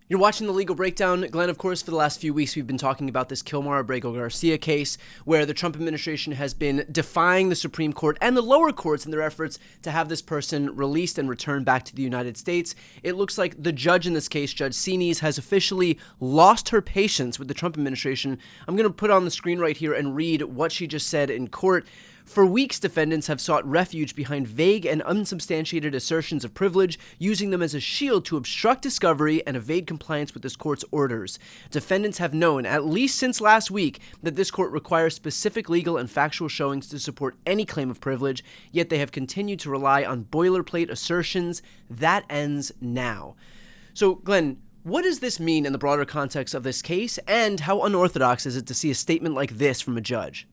You're watching The Legal Breakdown. Glenn, of course, for the last few weeks, we've been talking about this Kilmar Abrego-Garcia case, where the Trump administration has been defying the Supreme Court and the lower courts in their efforts to have this person released and returned back to the United States. It looks like the judge in this case, Judge Sines, has officially lost her patience with the Trump administration. I'm going to put on the screen right here and read what she just said in court. For weeks, defendants have sought refuge behind vague and unsubstantiated assertions of privilege, using them as a shield to obstruct discovery and evade compliance with this court's orders. Defendants have known, at least since last week, that this court requires specific legal and factual showings to support any claim of privilege, yet they have continued to rely on boilerplate assertions. That ends now. So, Glenn, what does this mean in the broader context of this case, and how unorthodox is it to see a statement like this from a judge?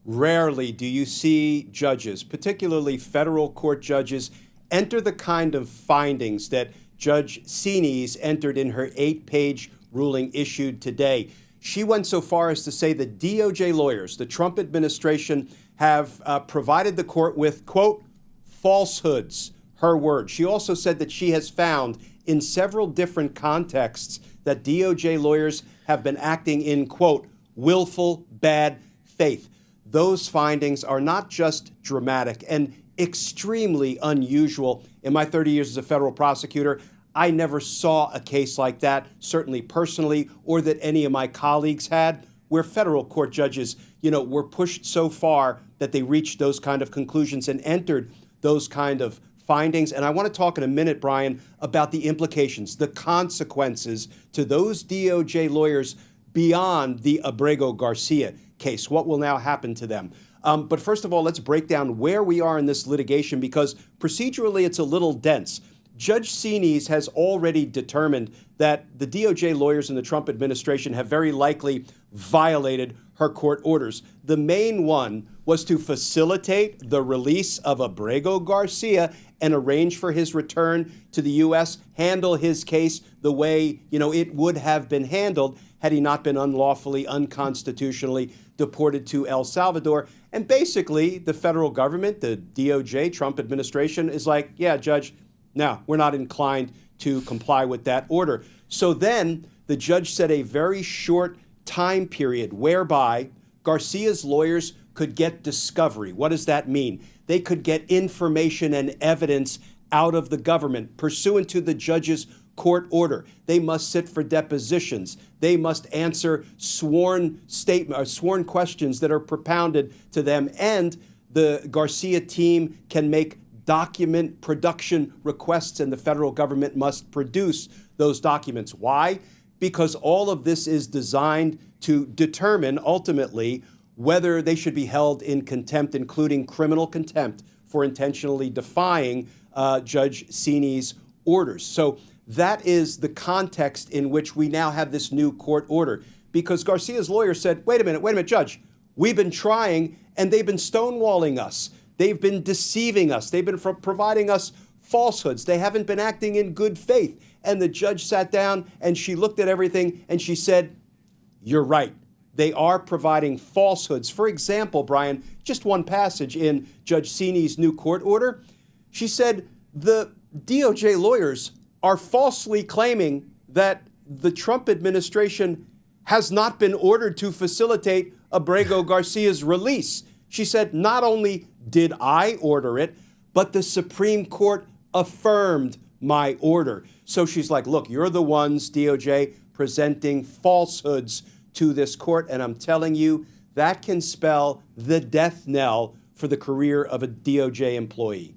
Rarely do you see judges, particularly federal court judges, enter the kind of findings that Judge Sines entered in her 8-page ruling issued today. She went so far as to say the DOJ lawyers, the Trump administration, have provided the court with, quote, falsehoods, her word. She also said that she has found in several different contexts that DOJ lawyers have been acting in, quote, willful bad faith. Those findings are not just dramatic and extremely unusual. In my 30 years as a federal prosecutor, I never saw a case like that, certainly personally, or that any of my colleagues had, where federal court judges, were pushed so far that they reached those kind of conclusions and entered those kind of findings. And I want to talk in a minute, Brian, about the implications, the consequences to those DOJ lawyers beyond the Abrego-Garcia case. What will now happen to them? But first of all, let's break down where we are in this litigation, because procedurally it's a little dense. Judge Sines has already determined that the DOJ lawyers in the Trump administration have very likely violated her court orders. The main one was to facilitate the release of Abrego-Garcia and arrange for his return to the U.S., handle his case the way, it would have been handled had he not been unlawfully, unconstitutionally deported to El Salvador. And basically, the federal government, the DOJ, Trump administration, is like, yeah, Judge, no, we're not inclined to comply with that order. So then the judge set a very short time period whereby Garcia's lawyers could get discovery. What does that mean? They could get information and evidence out of the government pursuant to the judge's court order. They must sit for depositions. They must answer sworn questions that are propounded to them. And the Garcia team can make document production requests, and the federal government must produce those documents. Why? Because all of this is designed to determine ultimately whether they should be held in contempt, including criminal contempt for intentionally defying Judge Sines' orders. So that is the context in which we now have this new court order, because Garcia's lawyer said, wait a minute, Judge, we've been trying and they've been stonewalling us. They've been deceiving us. They've been providing us falsehoods. They haven't been acting in good faith. And the judge sat down and she looked at everything and she said, you're right. They are providing falsehoods. For example, Brian, just one passage in Judge Sines' new court order. She said the DOJ lawyers are falsely claiming that the Trump administration has not been ordered to facilitate Abrego-Garcia's release. She said, not only did I order it, but the Supreme Court affirmed my order. So she's like, look, you're the ones, DOJ, presenting falsehoods to this court. And I'm telling you, that can spell the death knell for the career of a DOJ employee.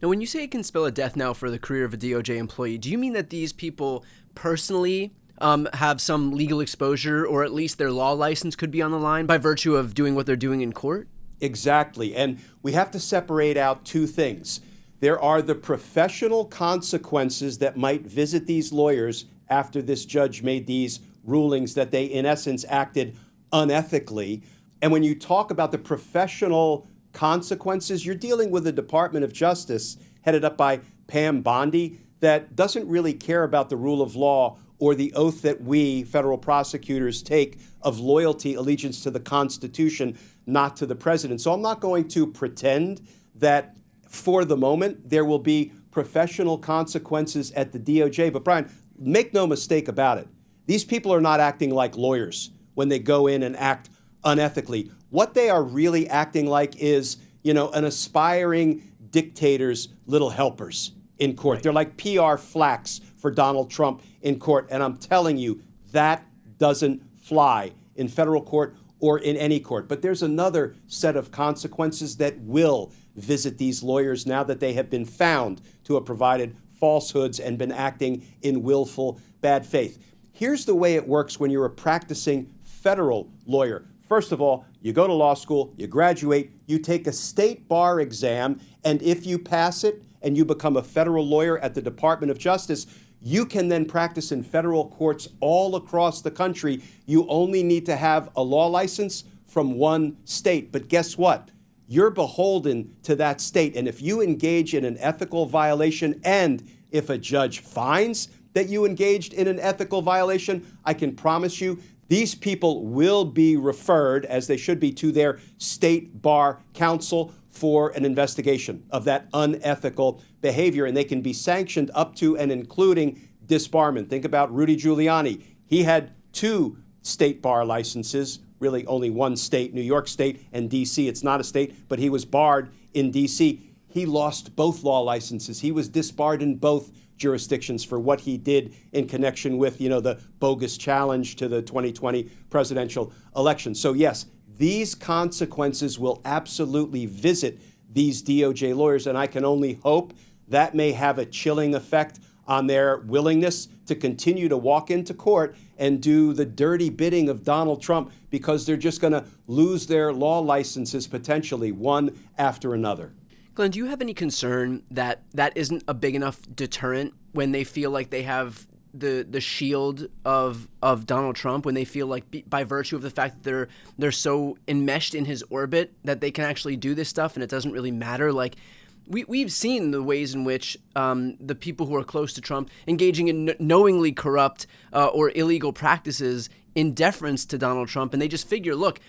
Now, when you say it can spell a death knell for the career of a DOJ employee, do you mean that these people personally have some legal exposure, or at least their law license could be on the line by virtue of doing what they're doing in court? Exactly. And we have to separate out two things. There are the professional consequences that might visit these lawyers after this judge made these rulings that they, in essence, acted unethically. And when you talk about the professional consequences, you're dealing with a Department of Justice headed up by Pam Bondi that doesn't really care about the rule of law or the oath that we, federal prosecutors, take of loyalty, allegiance to the Constitution, not to the president. So I'm not going to pretend that for the moment there will be professional consequences at the DOJ. But Brian, make no mistake about it. These people are not acting like lawyers when they go in and act unethically. What they are really acting like is, an aspiring dictator's little helpers in court. Right. They're like PR flacks for Donald Trump in court. And I'm telling you, that doesn't fly in federal court or in any court. But there's another set of consequences that will visit these lawyers now that they have been found to have provided falsehoods and been acting in willful bad faith. Here's the way it works when you're a practicing federal lawyer. First of all, you go to law school, you graduate, you take a state bar exam, and if you pass it and you become a federal lawyer at the Department of Justice, you can then practice in federal courts all across the country. You only need to have a law license from one state. But guess what? You're beholden to that state. And if you engage in an ethical violation, and if a judge finds that you engaged in an ethical violation, I can promise you these people will be referred, as they should be, to their state bar counsel for an investigation of that unethical behavior, and they can be sanctioned up to and including disbarment. Think about Rudy Giuliani. He had 2 state bar licenses, really only one state, New York State and D.C. It's not a state, but he was barred in D.C. He lost both law licenses. He was disbarred in both jurisdictions for what he did in connection with, the bogus challenge to the 2020 presidential election. So yes, these consequences will absolutely visit these DOJ lawyers, and I can only hope that may have a chilling effect on their willingness to continue to walk into court and do the dirty bidding of Donald Trump, because they're just going to lose their law licenses potentially one after another. Glenn, do you have any concern that that isn't a big enough deterrent when they feel like they have the shield of Donald Trump, when they feel like by virtue of the fact that they're so enmeshed in his orbit that they can actually do this stuff and it doesn't really matter? Like we've seen the ways in which the people who are close to Trump engaging in knowingly corrupt or illegal practices in deference to Donald Trump, and they just figure, look,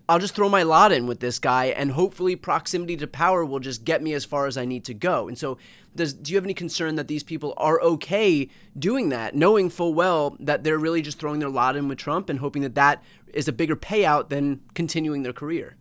I'll just throw my lot in with this guy, and hopefully proximity to power will just get me as far as I need to go. And so do you have any concern that these people are okay doing that, knowing full well that they're really just throwing their lot in with Trump and hoping that that is a bigger payout than continuing their career?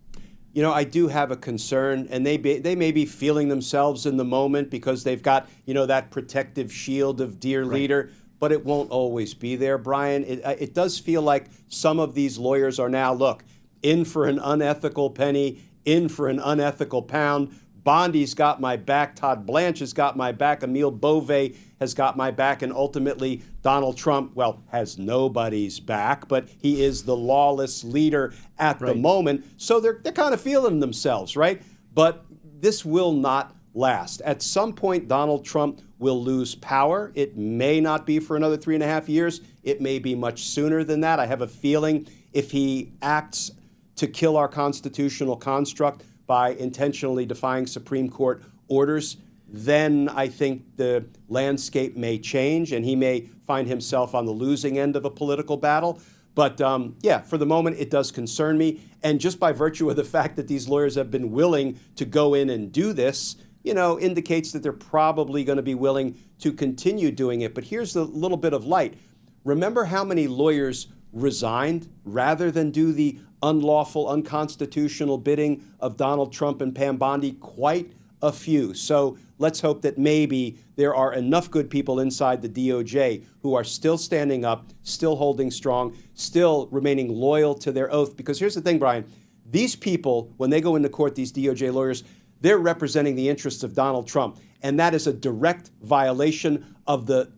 I do have a concern, and they may be feeling themselves in the moment because they've got, that protective shield of dear leader, but it won't always be there, Brian. It does feel like some of these lawyers are now, look, in for an unethical penny, in for an unethical pound. Bondi's got my back. Todd Blanche has got my back. Emile Beauvais has got my back. And ultimately, Donald Trump, has nobody's back, but he is the lawless leader at the moment. So they're kind of feeling themselves, right? But this will not last. At some point, Donald Trump will lose power. It may not be for another 3.5 years. It may be much sooner than that. I have a feeling if he acts to kill our constitutional construct by intentionally defying Supreme Court orders, then I think the landscape may change and he may find himself on the losing end of a political battle. But for the moment, it does concern me. And just by virtue of the fact that these lawyers have been willing to go in and do this, indicates that they're probably going to be willing to continue doing it. But here's a little bit of light. Remember how many lawyers resigned rather than do the unlawful, unconstitutional bidding of Donald Trump and Pam Bondi? Quite a few. So let's hope that maybe there are enough good people inside the DOJ who are still standing up, still holding strong, still remaining loyal to their oath. Because here's the thing, Brian, these people, when they go into court, these DOJ lawyers, they're representing the interests of Donald Trump. And that is a direct violation of the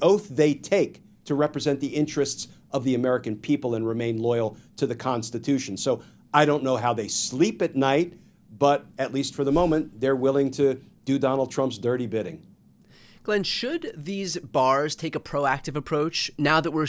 oath they take to represent the interests of the American people and remain loyal to the Constitution. So I don't know how they sleep at night, but at least for the moment, they're willing to do Donald Trump's dirty bidding. Glenn, should these bars take a proactive approach now that we're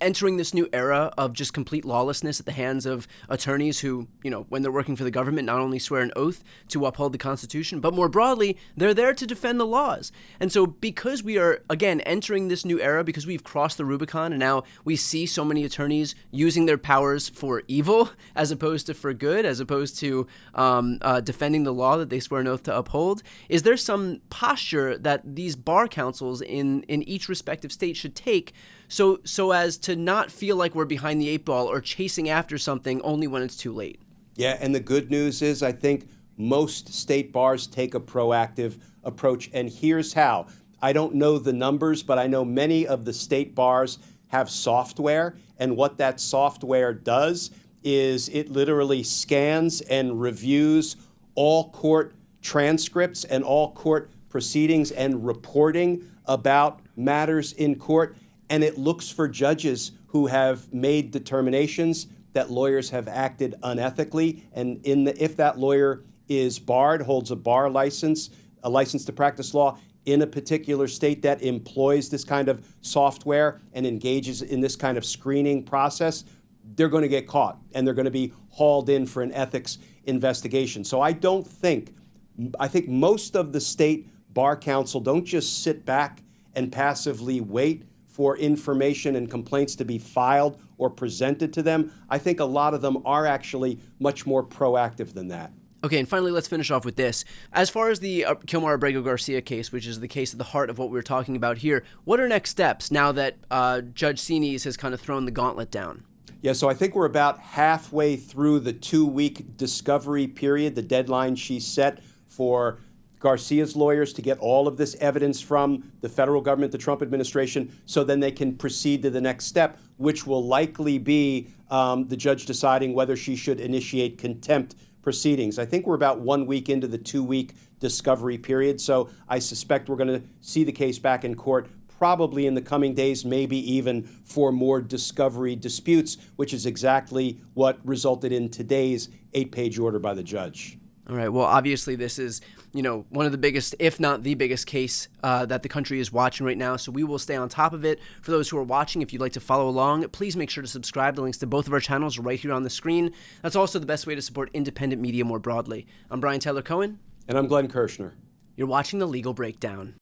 entering this new era of just complete lawlessness at the hands of attorneys who, when they're working for the government, not only swear an oath to uphold the Constitution, but more broadly, they're there to defend the laws. And so because we are, again, entering this new era, because we've crossed the Rubicon and now we see so many attorneys using their powers for evil as opposed to for good, as opposed to defending the law that they swear an oath to uphold, is there some posture that these bar councils in each respective state should take so as to not feel like we're behind the eight ball or chasing after something only when it's too late? Yeah, and the good news is I think most state bars take a proactive approach, and here's how. I don't know the numbers, but I know many of the state bars have software, and what that software does is it literally scans and reviews all court transcripts and all court proceedings and reporting about matters in court, and it looks for judges who have made determinations that lawyers have acted unethically, and if that lawyer is barred, holds a bar license, a license to practice law in a particular state that employs this kind of software and engages in this kind of screening process, they're going to get caught and they're going to be hauled in for an ethics investigation. So I think most of the state bar council don't just sit back and passively wait for information and complaints to be filed or presented to them. I think a lot of them are actually much more proactive than that. Okay, and finally, let's finish off with this. As far as the Kilmar Abrego Garcia case, which is the case at the heart of what we're talking about here, what are next steps now that Judge Sines has kind of thrown the gauntlet down? Yeah, so I think we're about halfway through the 2-week discovery period, the deadline she set for Garcia's lawyers to get all of this evidence from the federal government, the Trump administration, so then they can proceed to the next step, which will likely be the judge deciding whether she should initiate contempt proceedings. I think we're about 1 week into the 2-week discovery period, so I suspect we're going to see the case back in court probably in the coming days, maybe even for more discovery disputes, which is exactly what resulted in today's 8-page order by the judge. All right. Well, obviously, this is, one of the biggest, if not the biggest case that the country is watching right now. So we will stay on top of it. For those who are watching, if you'd like to follow along, please make sure to subscribe. The links to both of our channels are right here on the screen. That's also the best way to support independent media more broadly. I'm Brian Tyler Cohen. And I'm Glenn Kirshner. You're watching The Legal Breakdown.